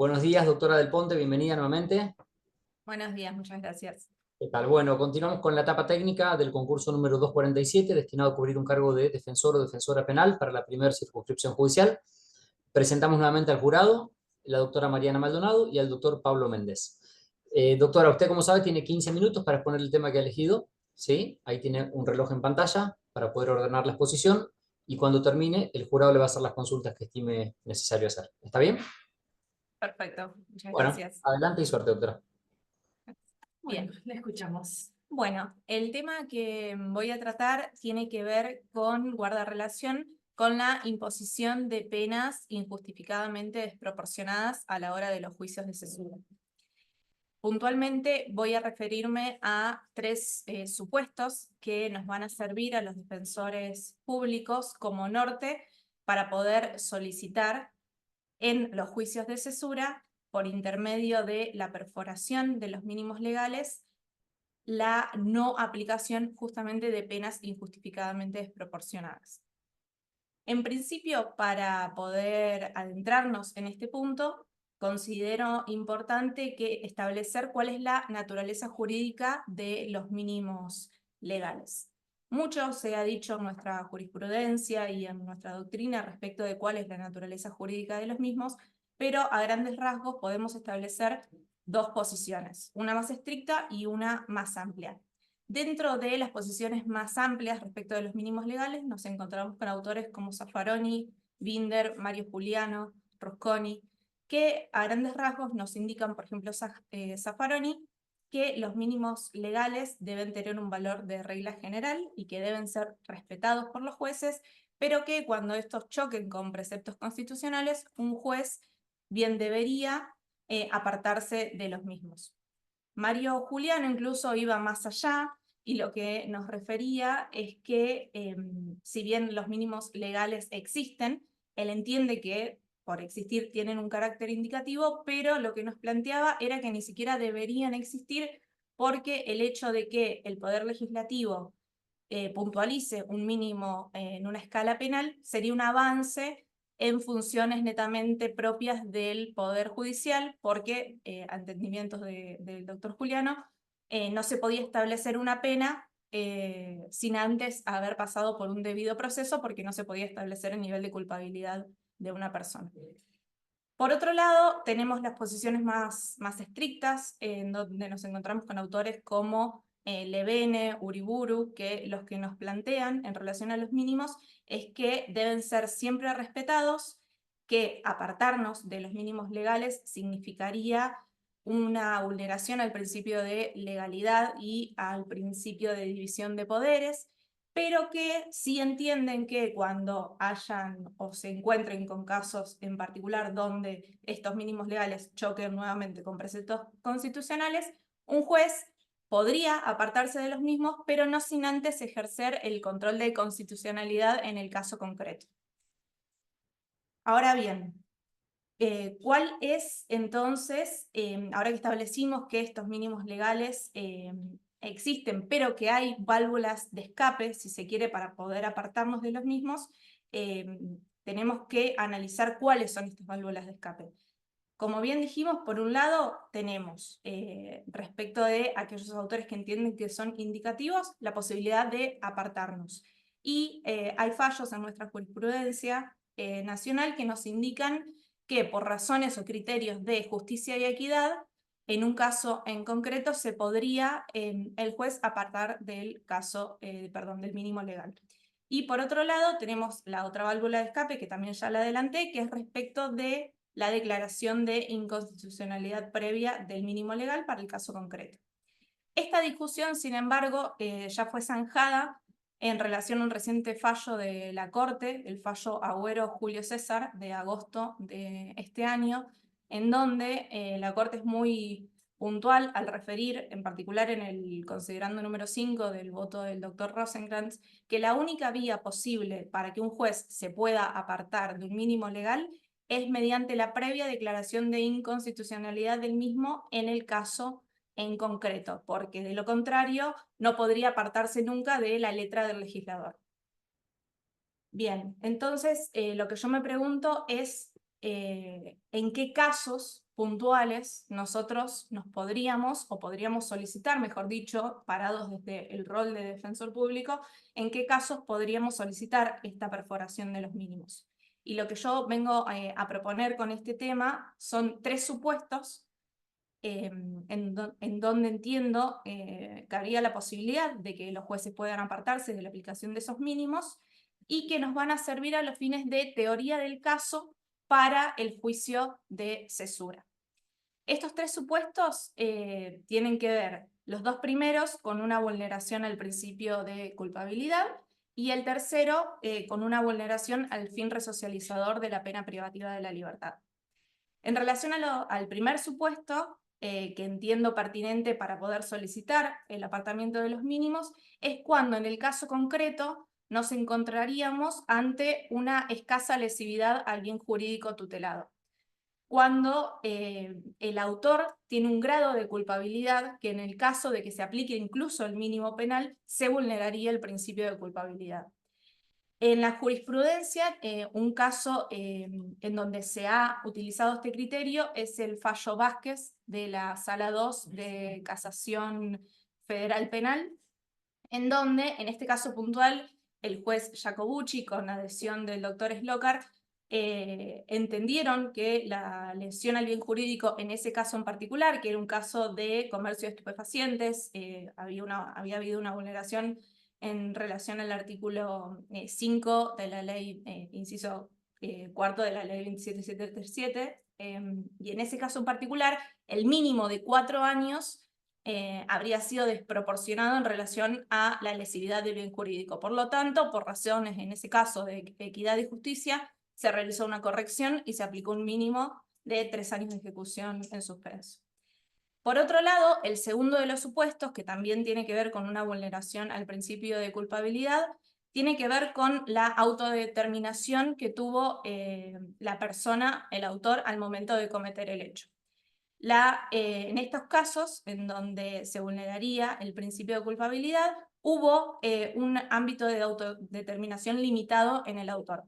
Buenos días, doctora Del Ponte, bienvenida nuevamente. Buenos días, muchas gracias. ¿Qué tal? Bueno, continuamos con la etapa técnica del concurso número 247, destinado a cubrir un cargo de defensor o defensora penal para la primera circunscripción judicial. Presentamos nuevamente al jurado, la doctora Mariana Maldonado y al doctor Pablo Méndez. Doctora, usted como sabe tiene 15 minutos para exponer el tema que ha elegido, ¿sí? Ahí tiene un reloj en pantalla para poder ordenar la exposición y cuando termine el jurado le va a hacer las consultas que estime necesario hacer. ¿Está bien? Perfecto, muchas Bueno, gracias. adelante y suerte, doctora. Bien, le escuchamos. Bueno, el tema que voy a tratar tiene que ver con, guarda relación con la imposición de penas injustificadamente desproporcionadas a la hora de los juicios de cesura. Puntualmente voy a referirme a tres supuestos que nos van a servir a los defensores públicos como norte para poder solicitar en los juicios de cesura, por intermedio de la perforación de los mínimos legales, la no aplicación justamente de penas injustificadamente desproporcionadas. En principio, para poder adentrarnos en este punto, considero importante establecer cuál es la naturaleza jurídica de los mínimos legales. Mucho se ha dicho en nuestra jurisprudencia y en nuestra doctrina respecto de cuál es la naturaleza jurídica de los mismos, pero a grandes rasgos podemos establecer dos posiciones, una más estricta y una más amplia. Dentro de las posiciones más amplias respecto de los mínimos legales, nos encontramos con autores como Zaffaroni, Binder, Mario Juliano, Rosconi, que a grandes rasgos nos indican, por ejemplo, Zaffaroni, que los mínimos legales deben tener un valor de regla general y que deben ser respetados por los jueces, pero que cuando estos choquen con preceptos constitucionales, un juez bien debería apartarse de los mismos. Mario Juliano incluso iba más allá y lo que nos refería es que si bien los mínimos legales existen, él entiende que por existir tienen un carácter indicativo, pero lo que nos planteaba era que ni siquiera deberían existir porque el hecho de que el Poder Legislativo puntualice un mínimo en una escala penal sería un avance en funciones netamente propias del Poder Judicial, porque, a entendimientos del doctor Juliano, no se podía establecer una pena sin antes haber pasado por un debido proceso, porque no se podía establecer el nivel de culpabilidad de una persona. Por otro lado, tenemos las posiciones más estrictas, en donde nos encontramos con autores como Levene, Uriburu, que los que nos plantean en relación a los mínimos es que deben ser siempre respetados, que apartarnos de los mínimos legales significaría una vulneración al principio de legalidad y al principio de división de poderes, pero que sí entienden que cuando hayan o se encuentren con casos en particular donde estos mínimos legales choquen nuevamente con preceptos constitucionales, un juez podría apartarse de los mismos, pero no sin antes ejercer el control de constitucionalidad en el caso concreto. Ahora bien, ¿cuál es entonces, ahora que establecimos que estos mínimos legales existen, pero que hay válvulas de escape, si se quiere, para poder apartarnos de los mismos, tenemos que analizar cuáles son estas válvulas de escape? Como bien dijimos, por un lado tenemos, respecto de aquellos autores que entienden que son indicativos, la posibilidad de apartarnos. Y hay fallos en nuestra jurisprudencia nacional que nos indican que por razones o criterios de justicia y equidad, en un caso en concreto se podría el juez apartar del caso, perdón, del mínimo legal. Y por otro lado tenemos la otra válvula de escape, que también ya la adelanté, que es respecto de la declaración de inconstitucionalidad previa del mínimo legal para el caso concreto. Esta discusión, sin embargo, ya fue zanjada en relación a un reciente fallo de la Corte, el fallo Agüero-Julio César de agosto de este año, en donde la Corte es muy puntual al referir, en particular en el considerando número 5 del voto del doctor Rosenkrantz, que la única vía posible para que un juez se pueda apartar de un mínimo legal es mediante la previa declaración de inconstitucionalidad del mismo en el caso en concreto, porque de lo contrario no podría apartarse nunca de la letra del legislador. Bien, entonces lo que yo me pregunto es en qué casos puntuales nosotros podríamos solicitar, mejor dicho, parados desde el rol de defensor público, en qué casos podríamos solicitar esta perforación de los mínimos. Y lo que yo vengo a proponer con este tema son 3 supuestos en donde entiendo que habría la posibilidad de que los jueces puedan apartarse de la aplicación de esos mínimos y que nos van a servir a los fines de teoría del caso para el juicio de cesura. Estos 3 supuestos tienen que ver, los 2 primeros, con una vulneración al principio de culpabilidad y el tercero con una vulneración al fin resocializador de la pena privativa de la libertad. En relación al primer supuesto, que entiendo pertinente para poder solicitar el apartamiento de los mínimos, es cuando en el caso concreto nos encontraríamos ante una escasa lesividad al bien jurídico tutelado. Cuando el autor tiene un grado de culpabilidad que en el caso de que se aplique incluso el mínimo penal, se vulneraría el principio de culpabilidad. En la jurisprudencia, un caso en donde se ha utilizado este criterio es el fallo Vázquez de la Sala 2 de Casación Federal Penal, en donde, en este caso puntual, el juez Jacobucci, con adhesión del doctor Slokar, entendieron que la lesión al bien jurídico en ese caso en particular, que era un caso de comercio de estupefacientes, había habido una vulneración en relación al artículo 5 de la ley, inciso cuarto de la ley 27737, y en ese caso en particular, el mínimo de 4 años habría sido desproporcionado en relación a la lesividad del bien jurídico. Por lo tanto, por razones en ese caso de equidad y justicia, se realizó una corrección y se aplicó un mínimo de 3 años de ejecución en suspenso. Por otro lado, el segundo de los supuestos, que también tiene que ver con una vulneración al principio de culpabilidad, tiene que ver con la autodeterminación que tuvo la persona, el autor, al momento de cometer el hecho. En estos casos, en donde se vulneraría el principio de culpabilidad, hubo un ámbito de autodeterminación limitado en el autor.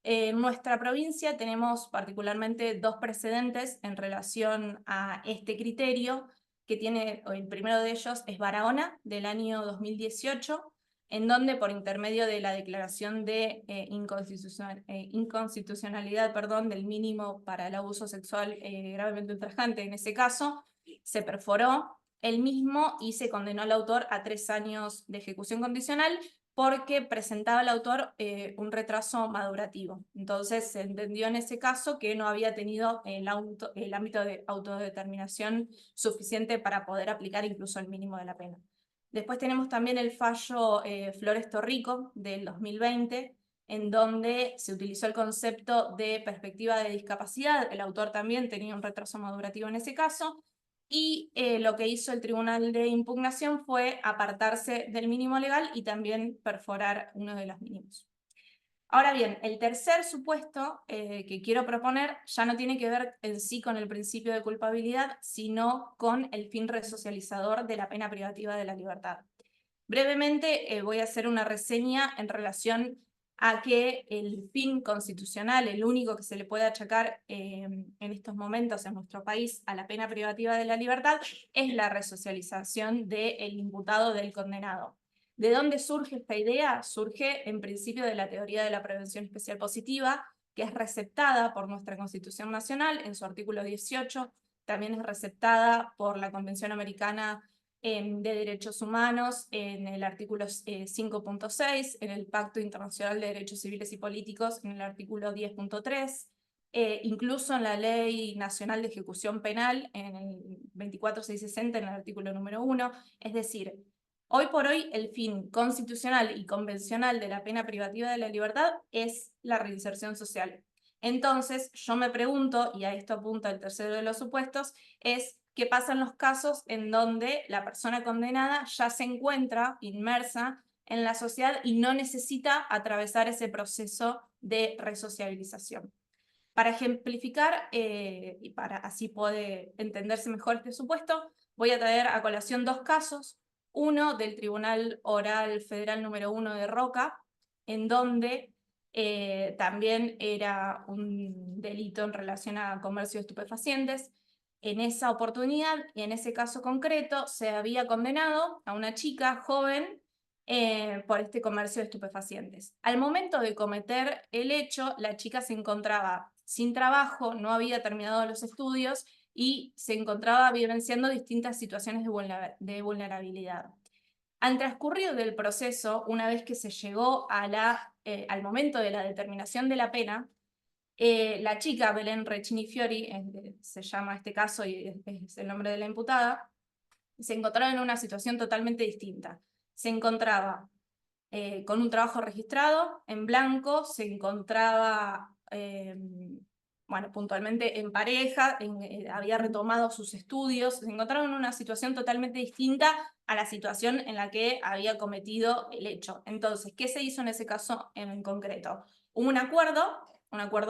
En nuestra provincia tenemos particularmente 2 precedentes en relación a este criterio, que tiene, el primero de ellos es Barahona, del año 2018, en donde por intermedio de la declaración de inconstitucionalidad del mínimo para el abuso sexual gravemente ultrajante, en ese caso, se perforó el mismo y se condenó al autor a 3 años de ejecución condicional porque presentaba al autor un retraso madurativo. Entonces se entendió en ese caso que no había tenido el ámbito de autodeterminación suficiente para poder aplicar incluso el mínimo de la pena. Después tenemos también el fallo Flores Torrico del 2020, en donde se utilizó el concepto de perspectiva de discapacidad. El autor también tenía un retraso madurativo en ese caso, y lo que hizo el Tribunal de Impugnación fue apartarse del mínimo legal y también perforar uno de los mínimos. Ahora bien, el tercer supuesto que quiero proponer ya no tiene que ver en sí con el principio de culpabilidad, sino con el fin resocializador de la pena privativa de la libertad. Brevemente voy a hacer una reseña en relación a que el fin constitucional, el único que se le puede achacar en estos momentos en nuestro país a la pena privativa de la libertad, es la resocialización del imputado, del condenado. ¿De dónde surge esta idea? Surge en principio de la teoría de la prevención especial positiva, que es receptada por nuestra Constitución Nacional en su artículo 18, también es receptada por la Convención Americana de Derechos Humanos en el artículo 5.6, en el Pacto Internacional de Derechos Civiles y Políticos en el artículo 10.3, incluso en la Ley Nacional de Ejecución Penal en el 24660 en el artículo número 1, es decir, hoy por hoy, el fin constitucional y convencional de la pena privativa de la libertad es la reinserción social. Entonces, yo me pregunto, y a esto apunta el tercero de los supuestos, es qué pasa en los casos en donde la persona condenada ya se encuentra inmersa en la sociedad y no necesita atravesar ese proceso de resocialización. Para ejemplificar, y para así poder entenderse mejor este supuesto, voy a traer a colación 2 casos. Uno del Tribunal Oral Federal número 1 de Roca, en donde también era un delito en relación a comercio de estupefacientes. En esa oportunidad, y en ese caso concreto, se había condenado a una chica joven por este comercio de estupefacientes. Al momento de cometer el hecho, la chica se encontraba sin trabajo, no había terminado los estudios y se encontraba vivenciando distintas situaciones de vulnerabilidad. Al transcurrir del proceso, una vez que se llegó al momento de la determinación de la pena, la chica Belén Recchini Fiori, se llama este caso y es el nombre de la imputada, se encontraba en una situación totalmente distinta. Se encontraba con un trabajo registrado, en blanco, se encontraba, bueno, puntualmente en pareja, había retomado sus estudios, se encontraba en una situación totalmente distinta a la situación en la que había cometido el hecho. Entonces, ¿qué se hizo en ese caso en concreto? Hubo un acuerdo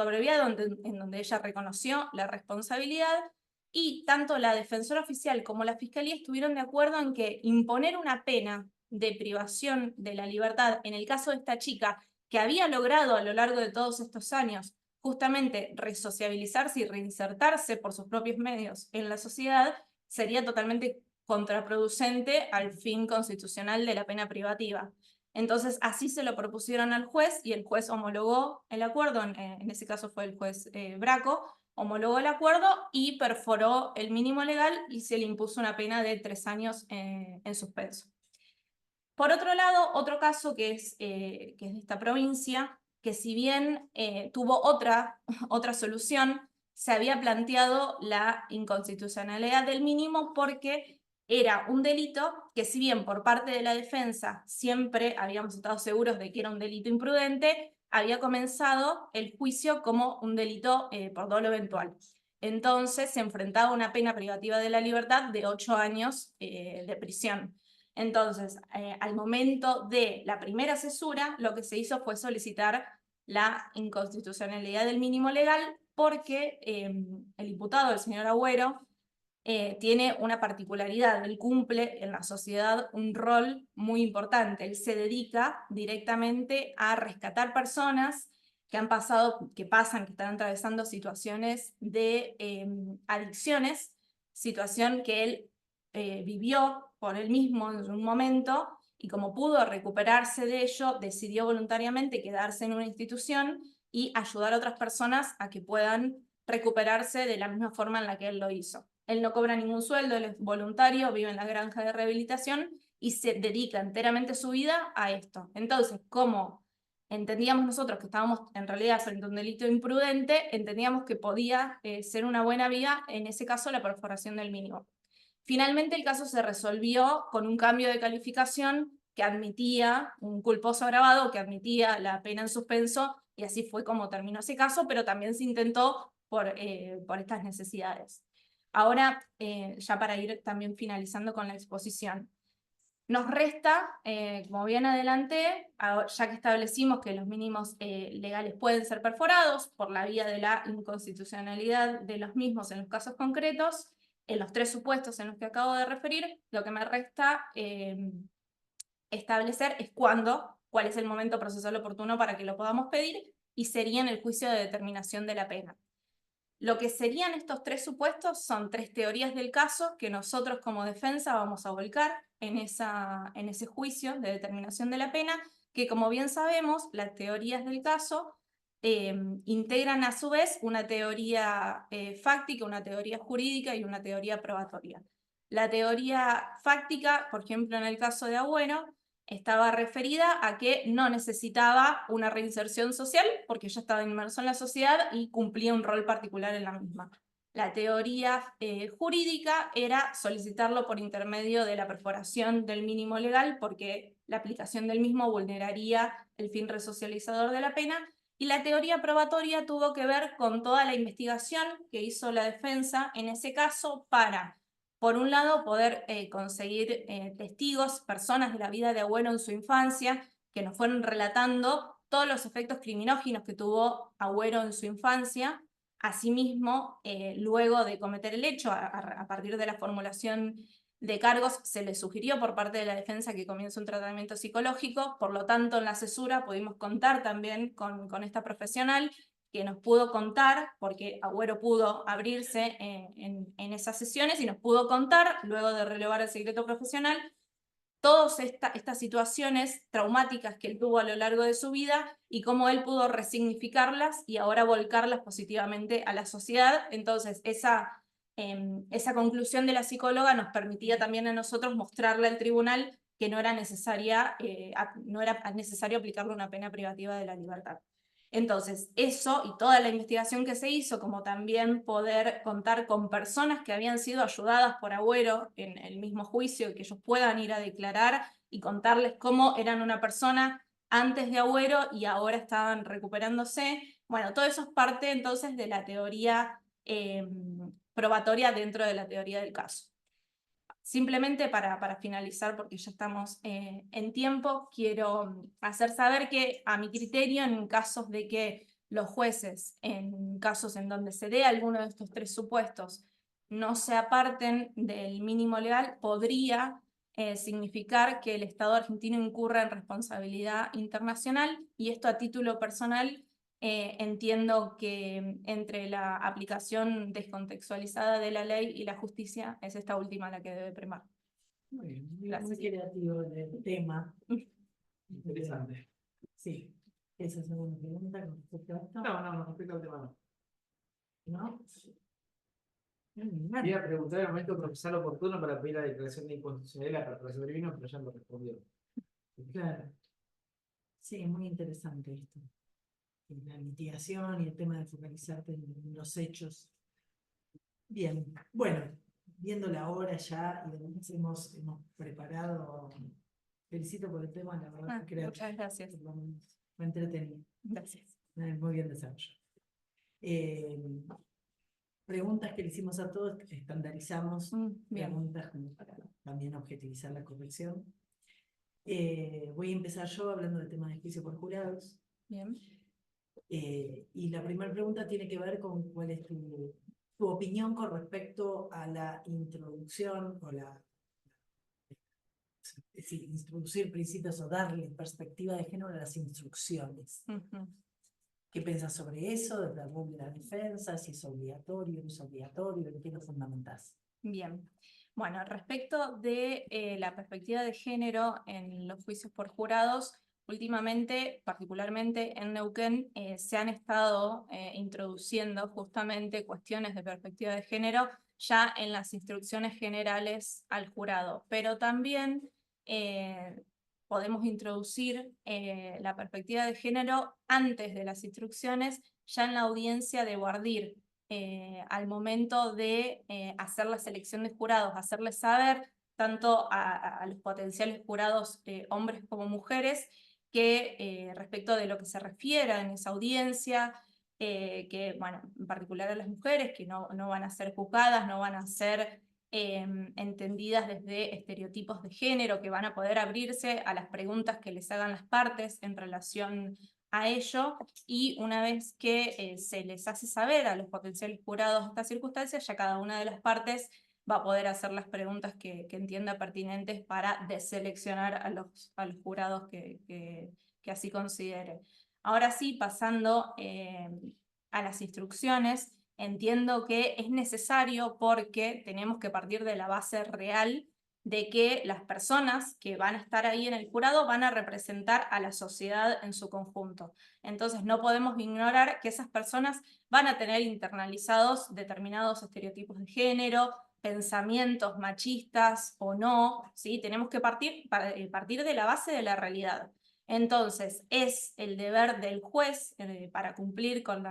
abreviado en donde ella reconoció la responsabilidad y tanto la defensora oficial como la fiscalía estuvieron de acuerdo en que imponer una pena de privación de la libertad en el caso de esta chica que había logrado a lo largo de todos estos años justamente resociabilizarse y reinsertarse por sus propios medios en la sociedad, sería totalmente contraproducente al fin constitucional de la pena privativa. Entonces así se lo propusieron al juez y el juez homologó el acuerdo, en ese caso fue el juez Braco, homologó el acuerdo y perforó el mínimo legal y se le impuso una pena de 3 años en suspenso. Por otro lado, otro caso que es de esta provincia, que si bien tuvo otra solución, se había planteado la inconstitucionalidad del mínimo porque era un delito que si bien por parte de la defensa siempre habíamos estado seguros de que era un delito imprudente, había comenzado el juicio como un delito por dolo eventual. Entonces se enfrentaba a una pena privativa de la libertad de 8 años de prisión. Entonces, al momento de la primera cesura, lo que se hizo fue solicitar la inconstitucionalidad del mínimo legal porque el imputado, el señor Agüero, tiene una particularidad. Él cumple en la sociedad un rol muy importante. Él se dedica directamente a rescatar personas que han pasado, que están atravesando situaciones de adicciones, situación que él vivió por él mismo en un momento, y como pudo recuperarse de ello, decidió voluntariamente quedarse en una institución y ayudar a otras personas a que puedan recuperarse de la misma forma en la que él lo hizo. Él no cobra ningún sueldo, él es voluntario, vive en la granja de rehabilitación y se dedica enteramente su vida a esto. Entonces, como entendíamos nosotros que estábamos en realidad frente a un delito imprudente, entendíamos que podía ser una buena vía, en ese caso, la perforación del mínimo. Finalmente el caso se resolvió con un cambio de calificación que admitía un culposo agravado, que admitía la pena en suspenso, y así fue como terminó ese caso, pero también se intentó por estas necesidades. Ahora, ya para ir también finalizando con la exposición, nos resta, como bien adelanté, ya que establecimos que los mínimos legales pueden ser perforados por la vía de la inconstitucionalidad de los mismos en los casos concretos, en los 3 supuestos en los que acabo de referir, lo que me resta establecer es cuál es el momento procesal oportuno para que lo podamos pedir, y sería en el juicio de determinación de la pena. Lo que serían estos 3 supuestos son 3 teorías del caso que nosotros como defensa vamos a volcar en ese juicio de determinación de la pena, que como bien sabemos, las teorías del caso integran a su vez una teoría fáctica, una teoría jurídica y una teoría probatoria. La teoría fáctica, por ejemplo en el caso de Agüero, estaba referida a que no necesitaba una reinserción social porque ya estaba inmerso en la sociedad y cumplía un rol particular en la misma. La teoría jurídica era solicitarlo por intermedio de la perforación del mínimo legal porque la aplicación del mismo vulneraría el fin resocializador de la pena, y la teoría probatoria tuvo que ver con toda la investigación que hizo la defensa en ese caso para, por un lado, poder conseguir testigos, personas de la vida de Agüero en su infancia, que nos fueron relatando todos los efectos criminógenos que tuvo Agüero en su infancia. Asimismo, luego de cometer el hecho, a partir de la formulación de cargos, se le sugirió por parte de la defensa que comience un tratamiento psicológico, por lo tanto en la cesura pudimos contar también con esta profesional que nos pudo contar, porque Agüero pudo abrirse en esas sesiones y nos pudo contar, luego de relevar el secreto profesional, todas estas situaciones traumáticas que él tuvo a lo largo de su vida y cómo él pudo resignificarlas y ahora volcarlas positivamente a la sociedad. Entonces, esa conclusión de la psicóloga nos permitía también a nosotros mostrarle al tribunal que no era necesario aplicarle una pena privativa de la libertad. Entonces, eso y toda la investigación que se hizo, como también poder contar con personas que habían sido ayudadas por Agüero en el mismo juicio, que ellos puedan ir a declarar y contarles cómo eran una persona antes de Agüero y ahora estaban recuperándose. Bueno, todo eso es parte entonces de la teoría probatoria dentro de la teoría del caso. Simplemente para finalizar, porque ya estamos en tiempo, quiero hacer saber que a mi criterio, en casos de que los jueces, en casos en donde se dé alguno de estos tres supuestos, no se aparten del mínimo legal, podría significar que el Estado argentino incurra en responsabilidad internacional, y esto a título personal. Entiendo que entre la aplicación descontextualizada de la ley y la justicia es esta última la que debe primar. Muy bien, Gracias. muy creativo el tema. Interesante. Sí. ¿Esa es alguna pregunta con respecto a esto? No, respecto al tema no. ¿No? Iba a preguntar el momento procesal oportuno para pedir la declaración de inconstitucionalidad para el sobrevino, pero ya lo respondió. Claro. Sí, muy interesante esto. Y la mitigación y el tema de focalizarte en los hechos. Bien, bueno, viendo la hora ya y además hemos preparado. Felicito por el tema, la verdad que creo Muchas gracias. que me entretení. Gracias. Muy bien desarrollo. Preguntas que le hicimos a todos, estandarizamos Bien. preguntas como para también objetivizar la corrección. Voy a empezar yo hablando del tema de juicio por jurados. Bien. Y la primera pregunta tiene que ver con cuál es tu opinión con respecto a la introducción o es decir, introducir principios o darle perspectiva de género a las instrucciones. ¿Qué piensas sobre eso desde el rol de la defensa? Si es obligatorio, no es obligatorio, ¿en qué lo fundamentás? Bien. Bueno, respecto de la perspectiva de género en los juicios por jurados, últimamente, particularmente en Neuquén, se han estado introduciendo justamente cuestiones de perspectiva de género ya en las instrucciones generales al jurado, pero también podemos introducir la perspectiva de género antes de las instrucciones, ya en la audiencia de Guardir, al momento de hacer la selección de jurados, hacerles saber tanto a los potenciales jurados, hombres como mujeres, que respecto de lo que se refiera en esa audiencia, que, bueno, en particular a las mujeres, que no van a ser juzgadas, no van a ser entendidas desde estereotipos de género, que van a poder abrirse a las preguntas que les hagan las partes en relación a ello, y una vez que se les hace saber a los potenciales jurados estas circunstancias, ya cada una de las partes va a poder hacer las preguntas que entienda pertinentes para deseleccionar a los jurados que así considere. Ahora sí, pasando a las instrucciones, entiendo que es necesario porque tenemos que partir de la base real de que las personas que van a estar ahí en el jurado van a representar a la sociedad en su conjunto. Entonces no podemos ignorar que esas personas van a tener internalizados determinados estereotipos de género, pensamientos machistas o no, ¿sí? Tenemos que partir de la base de la realidad. Entonces, es el deber del juez, para cumplir con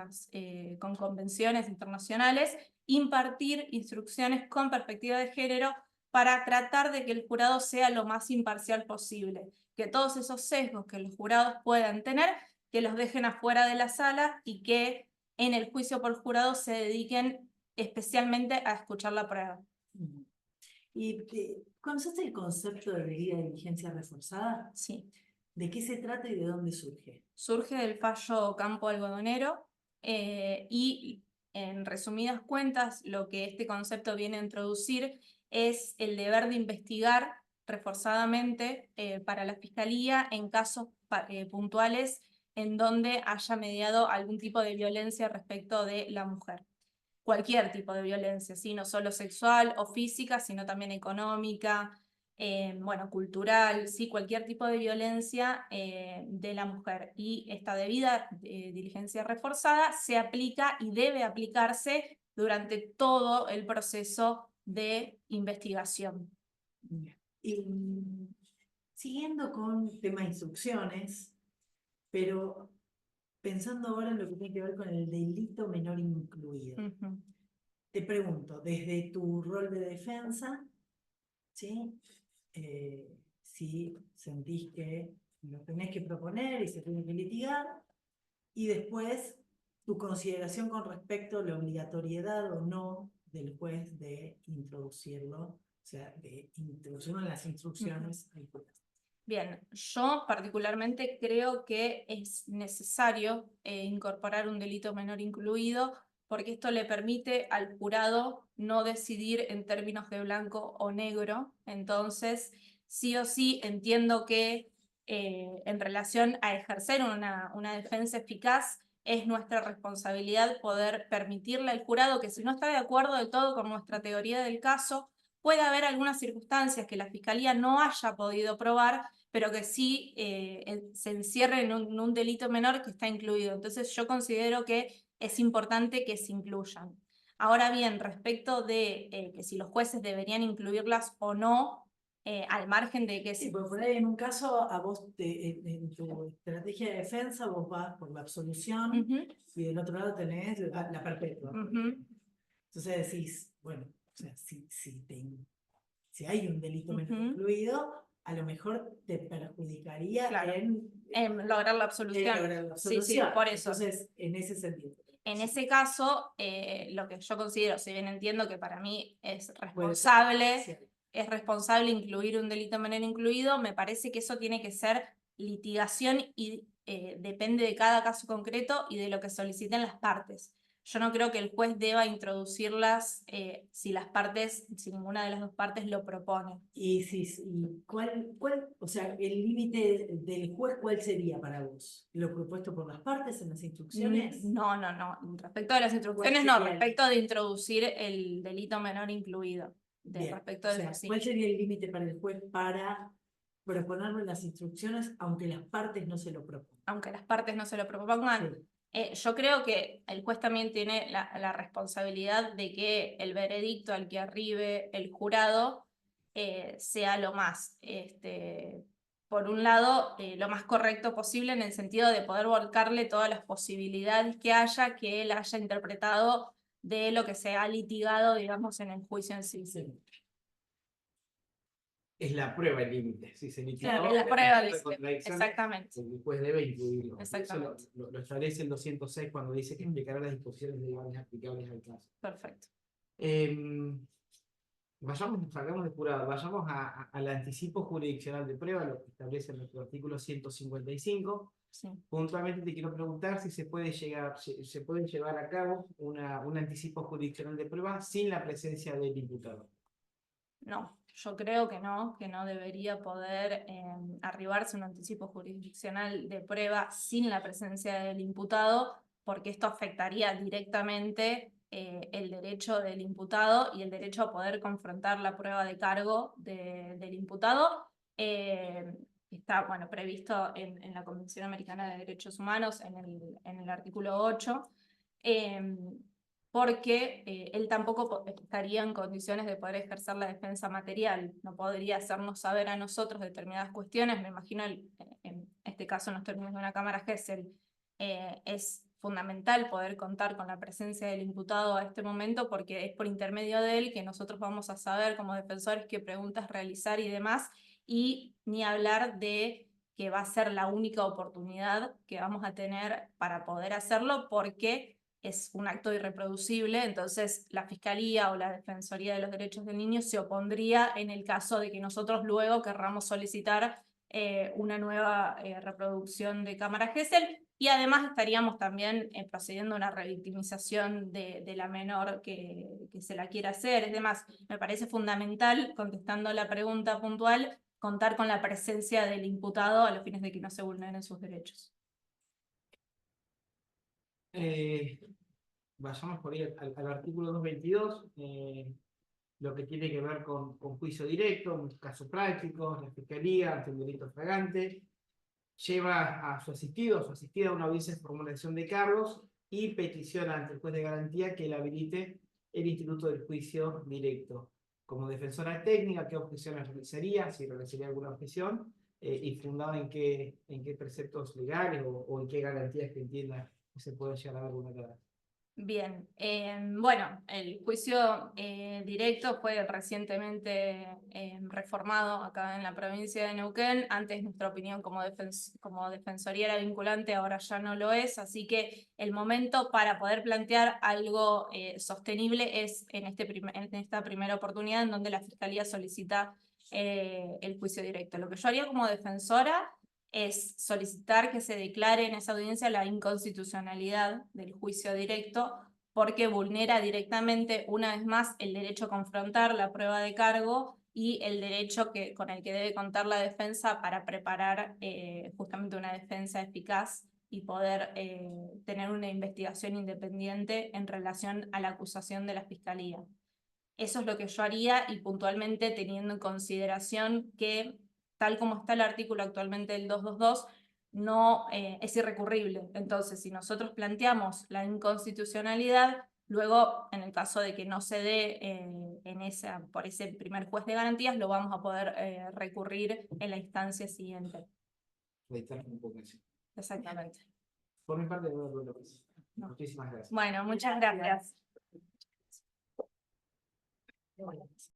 con convenciones internacionales, impartir instrucciones con perspectiva de género para tratar de que el jurado sea lo más imparcial posible, que todos esos sesgos que los jurados puedan tener, que los dejen afuera de la sala y que en el juicio por jurado se dediquen especialmente a escuchar la prueba. ¿Y conoces el concepto de medida de diligencia reforzada? Sí. ¿De qué se trata y de dónde surge? Surge del fallo Campo Algodonero, y en resumidas cuentas lo que este concepto viene a introducir es el deber de investigar reforzadamente para la Fiscalía en casos puntuales en donde haya mediado algún tipo de violencia respecto de la mujer. Cualquier tipo de violencia, ¿sí? No solo sexual o física, sino también económica, bueno, cultural, ¿sí? Cualquier tipo de violencia de la mujer. Y esta debida diligencia reforzada se aplica y debe aplicarse durante todo el proceso de investigación. Y siguiendo con tema de instrucciones, pero pensando ahora en lo que tiene que ver con el delito menor incluido. Te pregunto, desde tu rol de defensa, ¿sí? Si sentís que lo tenés que proponer y se tiene que litigar, y después tu consideración con respecto a la obligatoriedad o no del juez de introducirlo, o sea, de introducirlo en las instrucciones al juez. Bien, yo particularmente creo que es necesario incorporar un delito menor incluido porque esto le permite al jurado no decidir en términos de blanco o negro. Entonces, sí o sí entiendo que en relación a ejercer una defensa eficaz, es nuestra responsabilidad poder permitirle al jurado que si no está de acuerdo del todo con nuestra teoría del caso, puede haber algunas circunstancias que la Fiscalía no haya podido probar, pero que sí se encierre en un delito menor que está incluido. Entonces yo considero que es importante que se incluyan. Ahora bien, respecto de que si los jueces deberían incluirlas o no, al margen de que Sí, porque por ahí en un caso a vos, en tu estrategia de defensa, vos vas por la absolución y del otro lado tenés la perpetua. Entonces decís, bueno, o sea, si hay un delito menor incluido, a lo mejor te perjudicaría claro, en lograr la absolución. Sí, sí, por eso. Entonces, en ese sentido. En ese caso, lo que yo considero, si bien entiendo que para mí es responsable, incluir un delito menor incluido, me parece que eso tiene que ser litigación y depende de cada caso concreto y de lo que soliciten las partes. Yo no creo que el juez deba introducirlas si ninguna de las dos partes lo propone. O sea, el límite del juez, ¿cuál sería para vos? ¿Lo propuesto por las partes en las instrucciones? No. Respecto de las instrucciones, no. Respecto de introducir el delito menor incluido. ¿Cuál sería el límite para el juez para proponerlo en las instrucciones, aunque las partes no se lo propongan? Aunque las partes no se lo propongan. Sí. Yo creo que el juez también tiene la responsabilidad de que el veredicto al que arribe el jurado sea lo más, por un lado, lo más correcto posible en el sentido de poder volcarle todas las posibilidades que él haya interpretado de lo que se ha litigado, digamos, en el juicio en sí. Sí. Es la prueba el límite. Si se litigó, claro, es la prueba el límite. Exactamente. El juez debe incluirlo. Exactamente. Eso lo establece el 206 cuando dice que explicará las disposiciones legales aplicables al caso. Perfecto. Salgamos de jurado, vayamos al anticipo jurisdiccional de prueba, lo que establece nuestro artículo 155. Sí. Puntualmente te quiero preguntar si se puede llevar a cabo un anticipo jurisdiccional de prueba sin la presencia del imputado. No, yo creo que no debería poder arribarse un anticipo jurisdiccional de prueba sin la presencia del imputado, porque esto afectaría directamente el derecho del imputado y el derecho a poder confrontar la prueba de cargo del imputado. Está previsto en la Convención Americana de Derechos Humanos, en el artículo 8. Porque él tampoco estaría en condiciones de poder ejercer la defensa material, no podría hacernos saber a nosotros determinadas cuestiones. Me imagino en este caso en los términos de una cámara Gesell es fundamental poder contar con la presencia del imputado a este momento, porque es por intermedio de él que nosotros vamos a saber como defensores qué preguntas realizar y demás, y ni hablar de que va a ser la única oportunidad que vamos a tener para poder hacerlo, porque es un acto irreproducible. Entonces la Fiscalía o la Defensoría de los Derechos del Niño se opondría en el caso de que nosotros luego querramos solicitar una nueva reproducción de cámara Gesell, Y además estaríamos también procediendo a una revictimización de la menor que se la quiera hacer. Es demás, me parece fundamental, contestando la pregunta puntual, contar con la presencia del imputado a los fines de que no se vulneren sus derechos. Vayamos por ahí al artículo 222, lo que tiene que ver con juicio directo, un caso práctico, la fiscalía ante un delito flagrante, lleva a su asistido o su asistida a una audiencia de formulación de cargos y peticiona ante el juez de garantía que le habilite el instituto del juicio directo. Como defensora técnica, ¿qué objeciones realizaría? Si realizaría alguna objeción, y fundado en qué preceptos legales o en qué garantías que entienda que se puede llegar a ver vulneradas. Bien, bueno, el juicio directo fue recientemente reformado acá en la provincia de Neuquén. Antes nuestra opinión como defensoría era vinculante, ahora ya no lo es, así que el momento para poder plantear algo sostenible es en esta primera oportunidad en donde la Fiscalía solicita el juicio directo. Lo que yo haría como defensora es solicitar que se declare en esa audiencia la inconstitucionalidad del juicio directo porque vulnera directamente, una vez más, el derecho a confrontar la prueba de cargo y el derecho con el que debe contar la defensa para preparar justamente una defensa eficaz y poder tener una investigación independiente en relación a la acusación de la Fiscalía. Eso es lo que yo haría y puntualmente teniendo en consideración que tal como está el artículo actualmente del 222, no es irrecurrible. Entonces, si nosotros planteamos la inconstitucionalidad, luego, en el caso de que no se dé por ese primer juez de garantías, lo vamos a poder recurrir en la instancia siguiente. Exactamente. Por mi parte, no lo que es. Muchísimas gracias. Bueno, muchas gracias.